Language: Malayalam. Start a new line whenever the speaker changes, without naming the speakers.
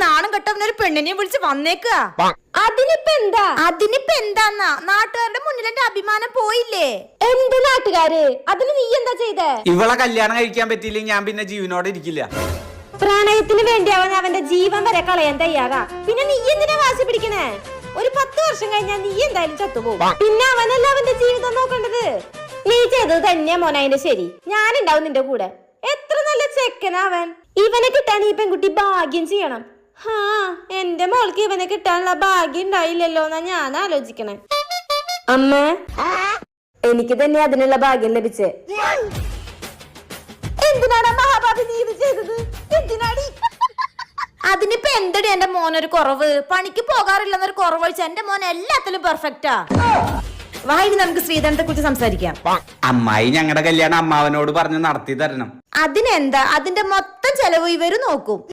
നാണം കെട്ടവനൊരു പെണ്ണിനെ വിളിച്ച് വന്നേക്കുക. അതിനിപ്പ എന്താന്നാ നാട്ടുകാരുടെ മുന്നിൽ എന്റെ അഭിമാനം പോയില്ലേ?
എന്ത് നാട്ടുകാര്? അതിന് നീ എന്താ ചെയ്തേ?
ഇവളെ കല്യാണം കഴിക്കാൻ പറ്റിയില്ലെങ്കിൽ ഞാൻ പിന്നെ ജീവനോടെ ഇരിക്കില്ല.
പ്രണയത്തിന് വേണ്ടി അവന്റെ ജീവൻ വരെ കളയാൻ തയ്യാറാ. പിന്നെ നീ എന്തിനാ വാശി പിടിക്കണേ? ഒരു 10 വർഷം കഴിഞ്ഞാൽ നീ എന്തായാലും ചത്തുപോകും. പിന്നെ അവനല്ല അവന്റെ ജീവിതം നോക്കേണ്ടത്. നീ ചെയ്തത് തന്നെയാ മോനെ അതിന്റെ ശരി. ഞാനുണ്ടാവും നിന്റെ കൂടെ. എത്ര നല്ല ചെക്കനാവൻ. ഇവനെ കിട്ടാൻ ഈ പെൺകുട്ടി ഭാഗ്യം ചെയ്യണം. എന്റെ മോൾക്ക് ഇവനെ കിട്ടാനുള്ള ഭാഗ്യം ഉണ്ടായില്ലല്ലോ എന്നാ ഞാൻ ആലോചിക്കണേ. അമ്മ, എനിക്ക് തന്നെ അതിനുള്ള ഭാഗ്യം ലഭിച്ചേ. എന്തിനാണ് മഹാഭാവി നീ ഇത് ചെയ്തത്? എന്തിനാടി?
അതിനിപ്പോ എന്തടി എന്റെ മോനൊരു കുറവ്? പണിക്ക് പോകാറില്ലെന്നൊരു കുറവ് വെച്ച് എന്റെ മോൻ എല്ലാത്തിലും പെർഫെക്റ്റാ. വായിനി നമുക്ക് ശ്രീധരത്തെ കുറിച്ച് സംസാരിക്കാം.
അമ്മായി ഞങ്ങളുടെ കല്യാണം അമ്മാവനോട് പറഞ്ഞ് നടത്തി തരണം.
അതിനെന്താ, അതിന്റെ മൊത്തം ചെലവ് ഇവര് നോക്കും.